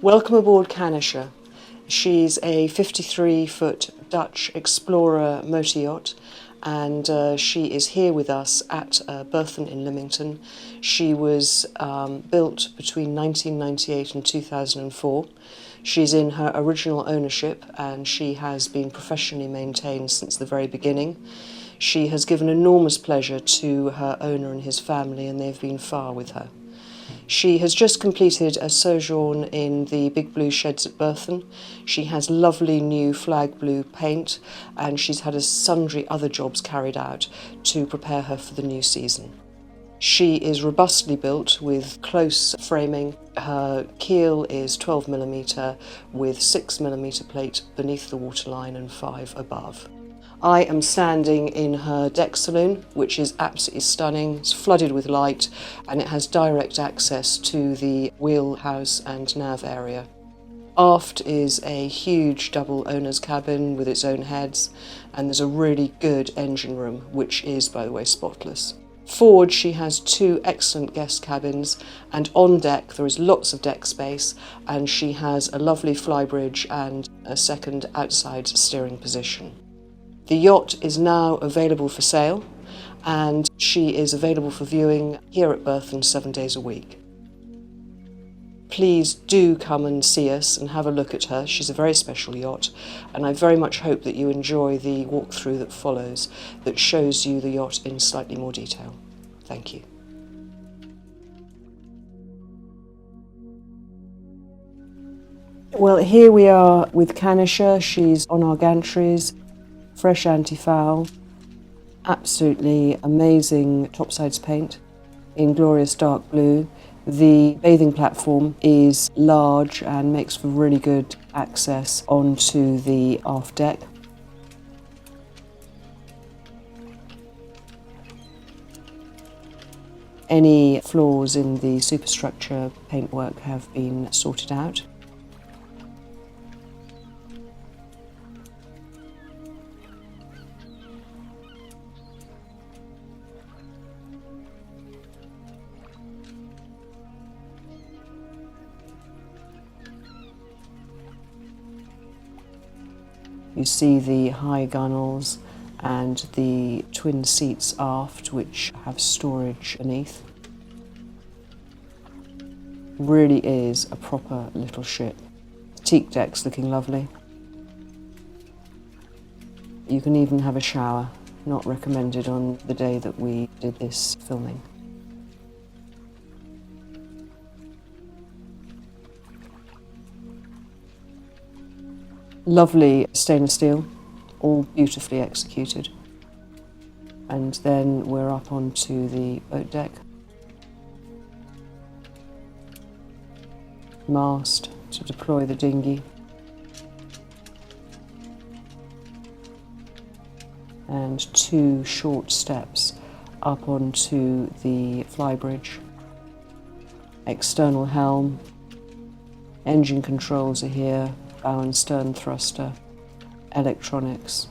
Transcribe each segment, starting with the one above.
Welcome aboard CANICHER. She's a 53-foot Dutch Explorer motor yacht, and she is here with us at Berthon in Lymington. She was built between 1998 and 2004. She's in her original ownership and she has been professionally maintained since the very beginning. She has given enormous pleasure to her owner and his family, and they've been far with her. She has just completed a sojourn in the big blue sheds at Berthon. She has lovely new flag blue paint, and she's had sundry other jobs carried out to prepare her for the new season. She is robustly built with close framing. Her keel is 12mm with 6mm plate beneath the waterline and 5 above. I am standing in her deck saloon, which is absolutely stunning. It's flooded with light and it has direct access to the wheelhouse and nav area. Aft is a huge double owner's cabin with its own heads, and there's a really good engine room, which is, by the way, spotless. Forward, she has 2 excellent guest cabins, and on deck there is lots of deck space, and she has a lovely flybridge and a second outside steering position. The yacht is now available for sale, and she is available for viewing here at Berthon 7 days a week. Please do come and see us and have a look at her. She's a very special yacht, and I very much hope that you enjoy the walkthrough that follows, that shows you the yacht in slightly more detail. Thank you. Well, here we are with CANICHER. She's on our gantries. Fresh anti-foul, absolutely amazing topsides paint in glorious dark blue. The bathing platform is large and makes for really good access onto the aft deck. Any flaws in the superstructure paintwork have been sorted out. You see the high gunnels and the twin seats aft, which have storage beneath. Really is a proper little ship. Teak deck's looking lovely. You can even have a shower, not recommended on the day that we did this filming. Lovely stainless steel, all beautifully executed. And then we're up onto the boat deck. Mast to deploy the dinghy. And 2 short steps up onto the flybridge. External helm. Engine controls are here. Bow and stern thruster, electronics,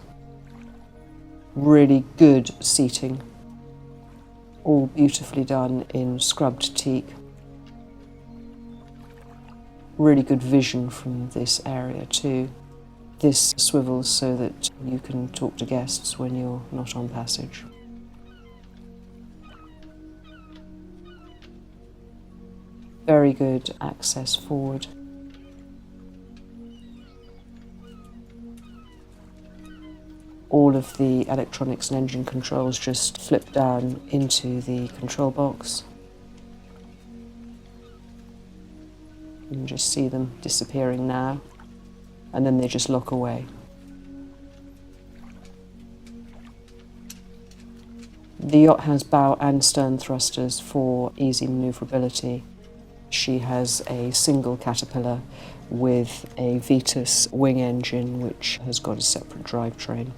really good seating, all beautifully done in scrubbed teak. Really good vision from this area too. This swivels so that you can talk to guests when you're not on passage. Very good access forward. All of the electronics and engine controls just flip down into the control box. You can just see them disappearing now, and then they just lock away. The yacht has bow and stern thrusters for easy manoeuvrability. She has a single Caterpillar with a Vetus wing engine, which has got a separate drivetrain.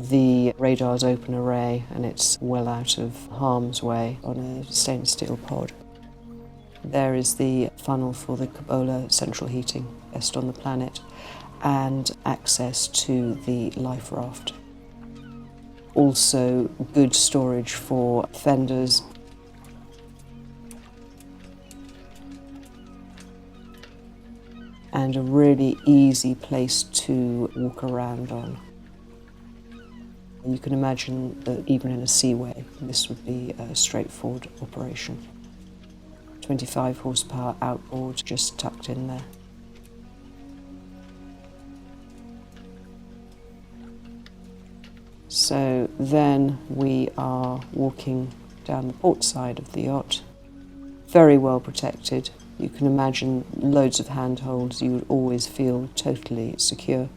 The radar's open array and it's well out of harm's way on a stainless steel pod. There is the funnel for the Cupola central heating, best on the planet, and access to the life raft. Also good storage for fenders. And a really easy place to walk around on. You can imagine that even in a seaway, this would be a straightforward operation. 25 horsepower outboard just tucked in there. So then we are walking down the port side of the yacht, very well protected. You can imagine loads of handholds, you would always feel totally secure.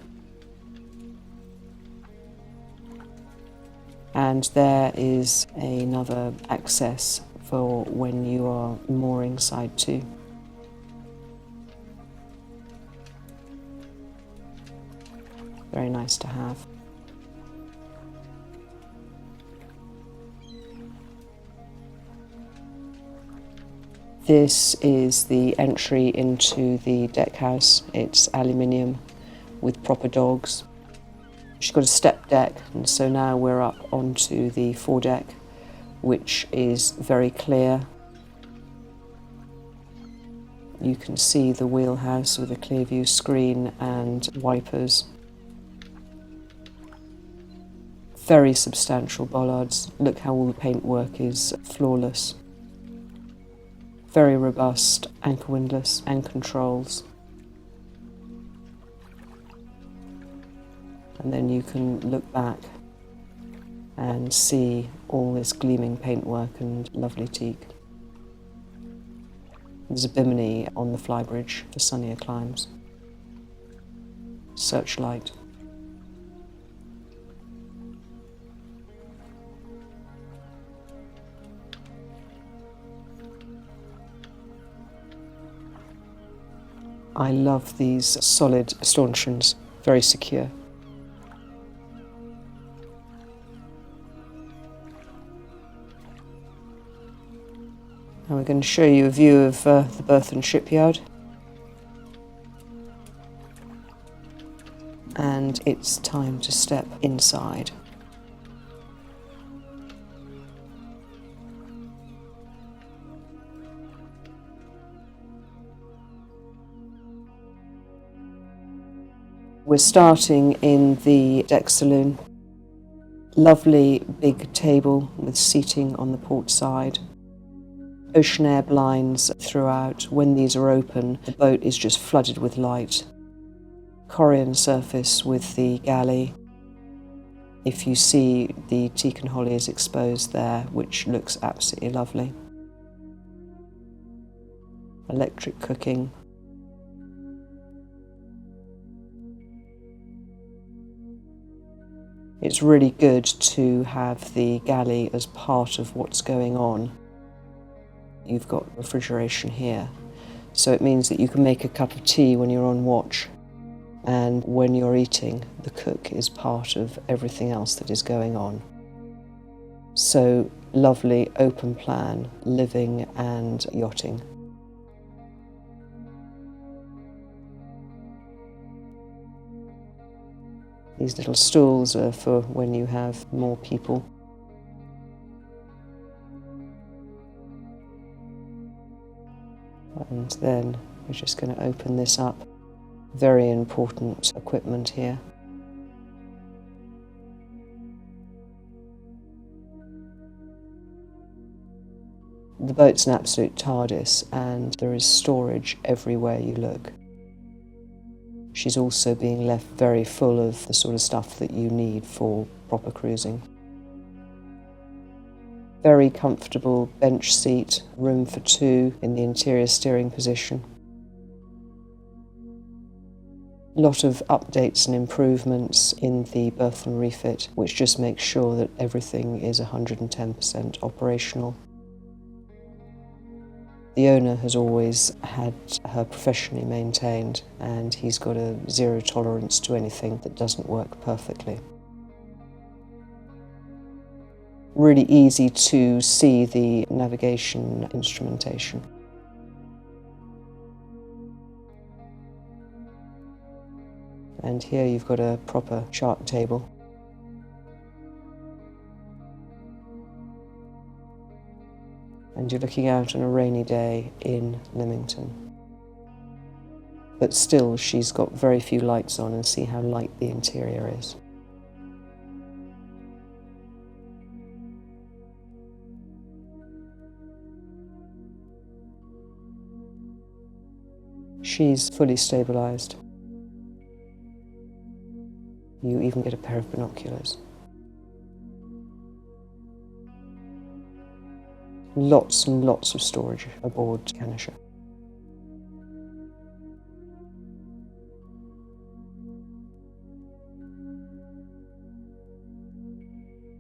And there is another access for when you are mooring side 2. Very nice to have. This is the entry into the deck house. It's aluminium with proper dogs. She's got a step deck, and so now we're up onto the foredeck, which is very clear. You can see the wheelhouse with a clear view screen and wipers. Very substantial bollards. Look how all the paintwork is flawless. Very robust anchor windlass and controls. And then you can look back and see all this gleaming paintwork and lovely teak. There's a bimini on the flybridge for sunnier climes. Searchlight. I love these solid stanchions, very secure. Now we're going to show you a view of the Berthon shipyard. And it's time to step inside. We're starting in the deck saloon. Lovely big table with seating on the port side. Ocean air blinds throughout. When these are open, the boat is just flooded with light. Corian surface with the galley. If you see, the teak and holly is exposed there, which looks absolutely lovely. Electric cooking. It's really good to have the galley as part of what's going on. You've got refrigeration here, so it means that you can make a cup of tea when you're on watch, and when you're eating, the cook is part of everything else that is going on. So lovely open plan living and yachting. These little stools are for when you have more people. And then we're just going to open this up. Very important equipment here. The boat's an absolute TARDIS, and there is storage everywhere you look. She's also being left very full of the sort of stuff that you need for proper cruising. Very comfortable bench seat, room for two in the interior steering position. Lot of updates and improvements in the Berthon refit, which just makes sure that everything is 110% operational. The owner has always had her professionally maintained, and he's got a zero tolerance to anything that doesn't work perfectly. Really easy to see the navigation instrumentation. And here you've got a proper chart table. and you're looking out on a rainy day in Lymington. But still, she's got very few lights on, and see how light the interior is. She's fully stabilised. You even get a pair of binoculars. Lots and lots of storage aboard CANICHER.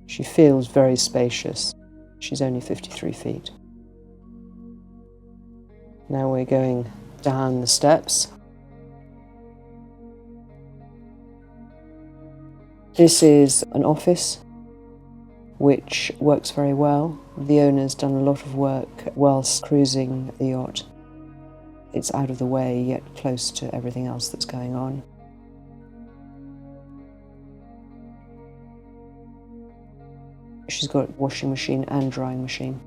She feels very spacious. She's only 53 feet. Now we're going down the steps. This is an office which works very well. The owner's done a lot of work whilst cruising the yacht. It's out of the way, yet close to everything else that's going on. She's got a washing machine and drying machine,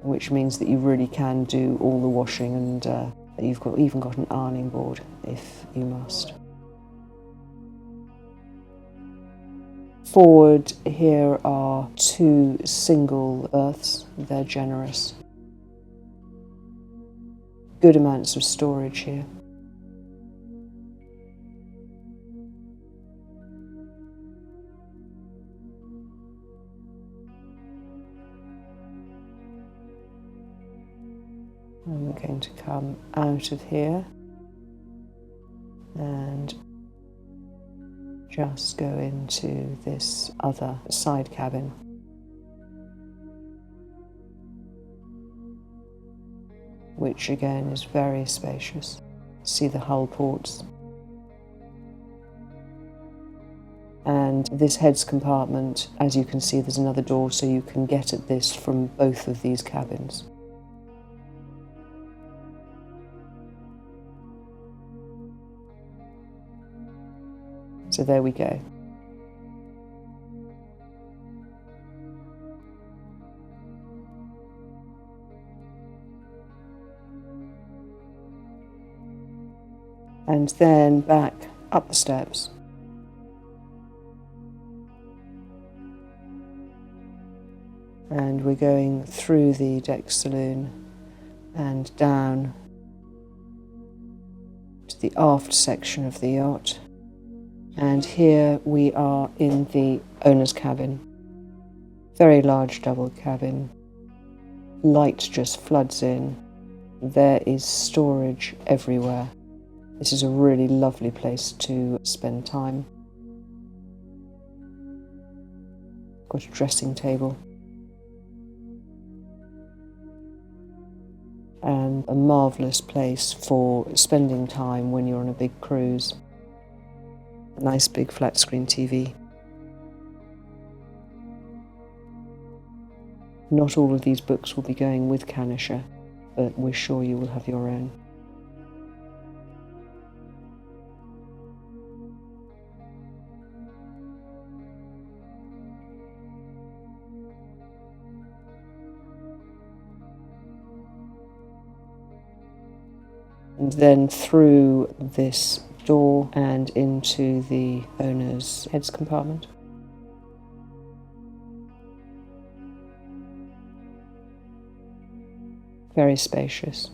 which means that you really can do all the washing, and you've even got an ironing board if you must. Forward here are 2 single berths. They're generous. Good amounts of storage here. And we're going to come out of here and just go into this other side cabin. Which again is very spacious. See the hull ports. And this heads compartment, as you can see, there's another door, so you can get at this from both of these cabins. So there we go. And then back up the steps. And we're going through the deck saloon and down to the aft section of the yacht. And here we are in the owner's cabin. Very large double cabin. Light just floods in. There is storage everywhere. This is a really lovely place to spend time. Got a dressing table. And a marvellous place for spending time when you're on a big cruise. A nice big flat screen TV. Not all of these books will be going with CANICHER, but we're sure you will have your own. And then through this door and into the owner's heads compartment. Very spacious.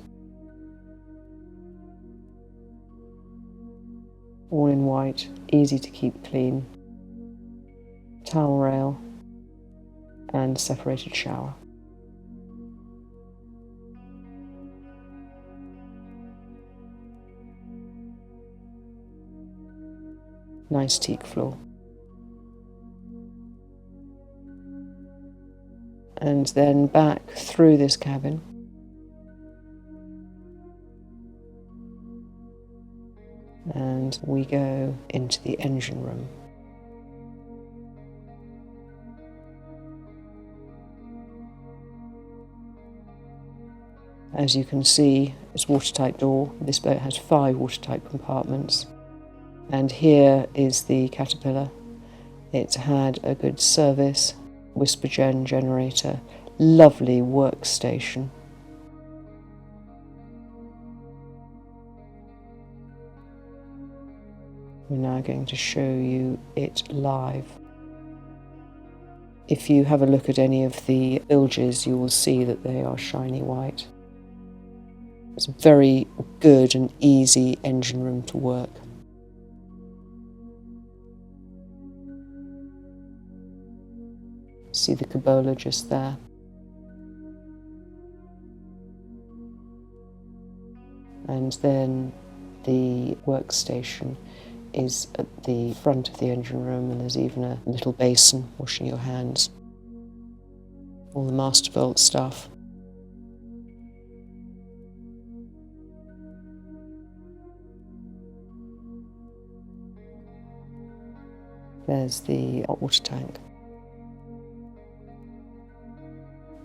All in white, easy to keep clean. Towel rail and separated shower. Nice teak floor. And then back through this cabin. And we go into the engine room. As you can see, it's watertight door. This boat has 5 watertight compartments. And here is the Caterpillar. It's had a good service, whisper generator, lovely workstation. We're now going to show you it live. If you have a look at any of the bilges, you will see that they are shiny white. It's a very good and easy engine room to work. See the cupola just there. And then the workstation is at the front of the engine room, and there's even a little basin washing your hands. All the Masterbuilt stuff. There's the hot water tank.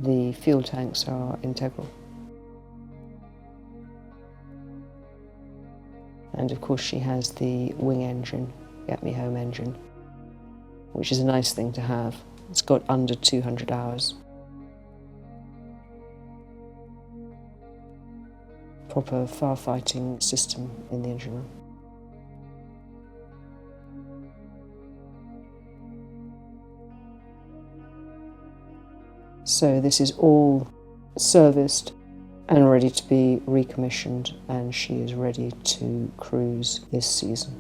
The fuel tanks are integral. And of course she has the wing engine, Get Me Home engine, which is a nice thing to have. It's got under 200 hours. Proper firefighting system in the engine room. So this is all serviced and ready to be recommissioned, and she is ready to cruise this season.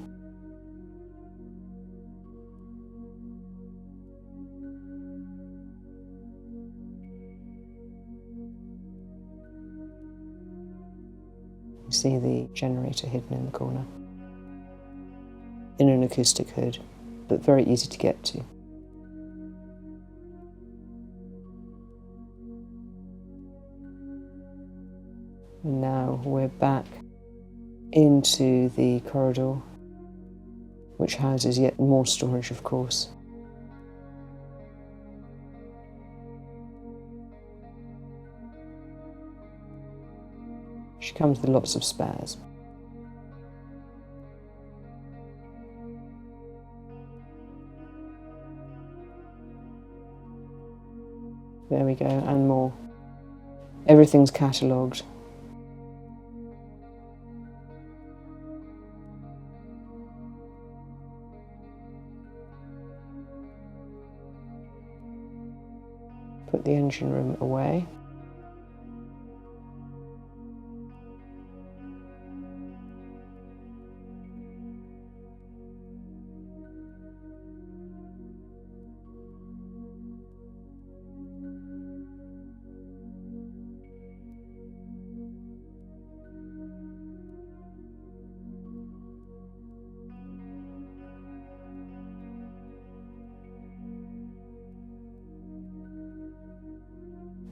You see the generator hidden in the corner, in an acoustic hood, but very easy to get to. And now we're back into the corridor, which houses yet more storage, of course. She comes with lots of spares. There we go, and more. Everything's catalogued. Put the engine room away.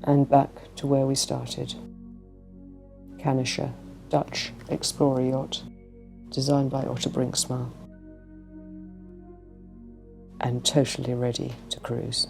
And back to where we started. CANICHER Dutch Explorer Yacht, designed by Otto Brinksma, and totally ready to cruise.